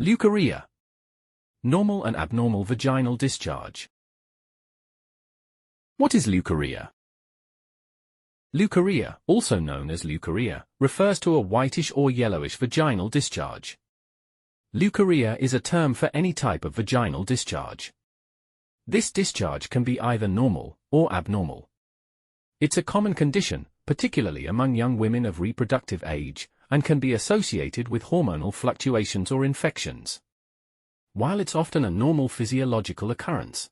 Leukorrhea. Normal and abnormal vaginal discharge. What is leukorrhea? Leukorrhea, also known as leukorrhea, refers to a whitish or yellowish vaginal discharge. Leukorrhea is a term for any type of vaginal discharge. This discharge can be either normal or abnormal. It's a common condition, particularly among young women of reproductive age, and can be associated with hormonal fluctuations or infections. While it's often a normal physiological occurrence,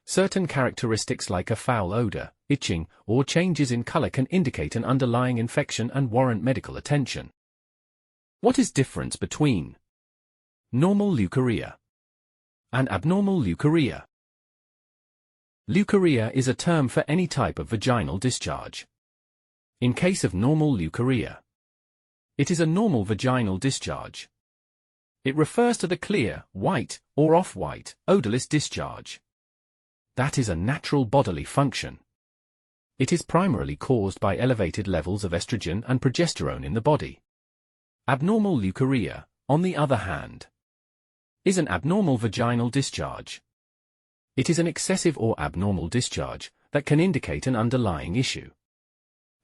certain characteristics like a foul odor, itching, or changes in color can indicate an underlying infection and warrant medical attention. What is the difference between normal leukorrhea and abnormal leukorrhea? Leukorrhea is a term for any type of vaginal discharge. In case of normal leukorrhea, it is a normal vaginal discharge. It refers to the clear, white, or off-white, odorless discharge. That is a natural bodily function. It is primarily caused by elevated levels of estrogen and progesterone in the body. Abnormal leukorrhea, on the other hand, is an abnormal vaginal discharge. It is an excessive or abnormal discharge that can indicate an underlying issue.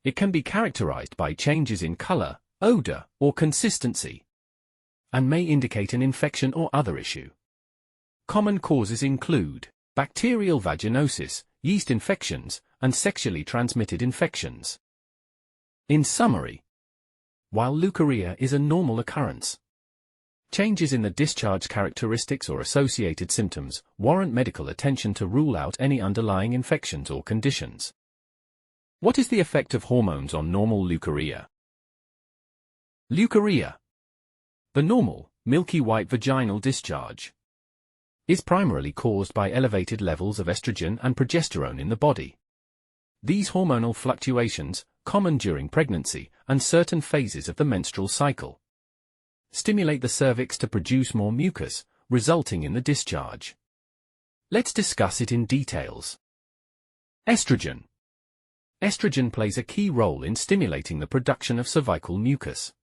It can be characterized by changes in color, odor, or consistency, and may indicate an infection or other issue. Common causes include bacterial vaginosis, yeast infections, and sexually transmitted infections. In summary, while leukorrhea is a normal occurrence, changes in the discharge characteristics or associated symptoms warrant medical attention to rule out any underlying infections or conditions. What is the effect of hormones on normal leukorrhea? Leukorrhea, the normal, milky white vaginal discharge, is primarily caused by elevated levels of estrogen and progesterone in the body. These hormonal fluctuations, common during pregnancy and certain phases of the menstrual cycle, stimulate the cervix to produce more mucus, resulting in the discharge. Let's discuss it in details. Estrogen. Estrogen plays a key role in stimulating the production of cervical mucus.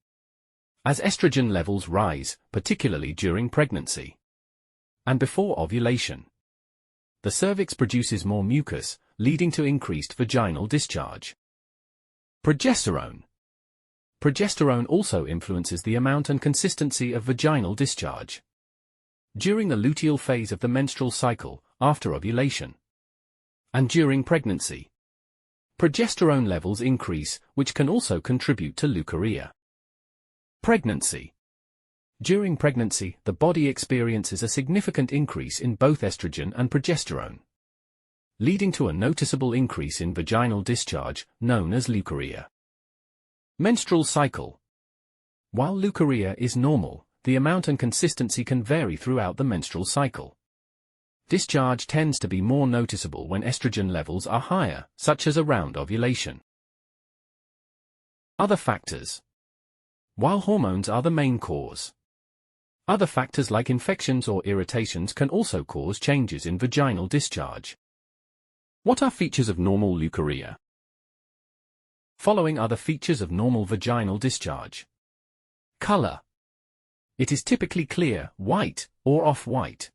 As estrogen levels rise, particularly during pregnancy and before ovulation, the cervix produces more mucus, leading to increased vaginal discharge. Progesterone. Progesterone also influences the amount and consistency of vaginal discharge. During the luteal phase of the menstrual cycle, after ovulation, and during pregnancy, progesterone levels increase, which can also contribute to leukorrhea. Pregnancy. During pregnancy, the body experiences a significant increase in both estrogen and progesterone, leading to a noticeable increase in vaginal discharge, known as leukorrhea. Menstrual cycle. While leukorrhea is normal, the amount and consistency can vary throughout the menstrual cycle. Discharge tends to be more noticeable when estrogen levels are higher, such as around ovulation. Other factors. While hormones are the main cause, other factors like infections or irritations can also cause changes in vaginal discharge. What are features of normal leukorrhea? Following are the features of normal vaginal discharge. Color. It is typically clear, white, or off-white.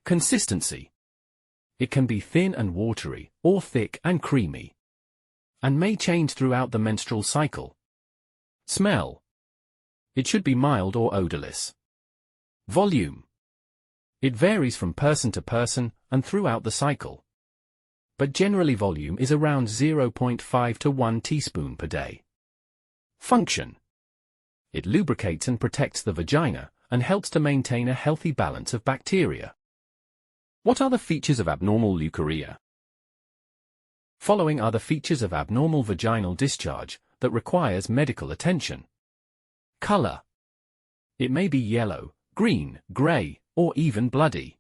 Consistency. It can be thin and watery, or thick and creamy, and may change throughout the menstrual cycle. Smell. It should be mild or odorless. Volume. It varies from person to person and throughout the cycle, but generally volume is around 0.5 to 1 teaspoon per day. Function. It lubricates and protects the vagina and helps to maintain a healthy balance of bacteria. What are the features of abnormal leukorrhea? Following are the features of abnormal vaginal discharge that requires medical attention. Color. It may be yellow, green, gray, or even bloody.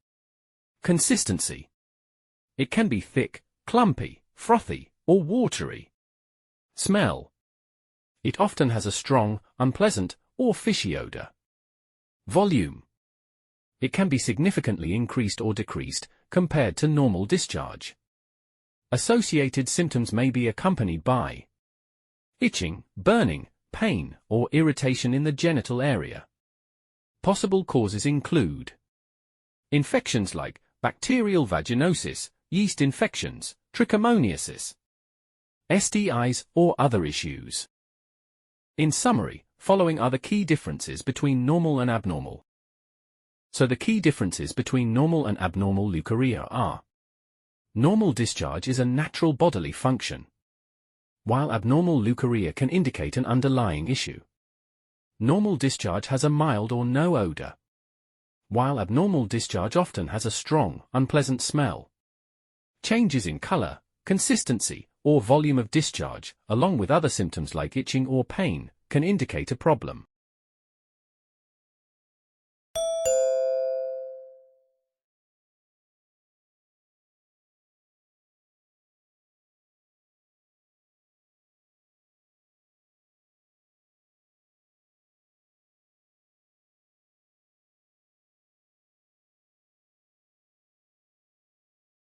Consistency. It can be thick, clumpy, frothy, or watery. Smell. It often has a strong, unpleasant, or fishy odor. Volume. It can be significantly increased or decreased compared to normal discharge. Associated symptoms may be accompanied by itching, burning, pain, or irritation in the genital area. Possible causes include infections like bacterial vaginosis, yeast infections, trichomoniasis, STIs, or other issues. In summary, following are the key differences between normal and abnormal. So the key differences between normal and abnormal leukorrhea are: normal discharge is a natural bodily function, while abnormal leukorrhea can indicate an underlying issue. Normal discharge has a mild or no odor, while abnormal discharge often has a strong, unpleasant smell. Changes in color, consistency, or volume of discharge, along with other symptoms like itching or pain, can indicate a problem.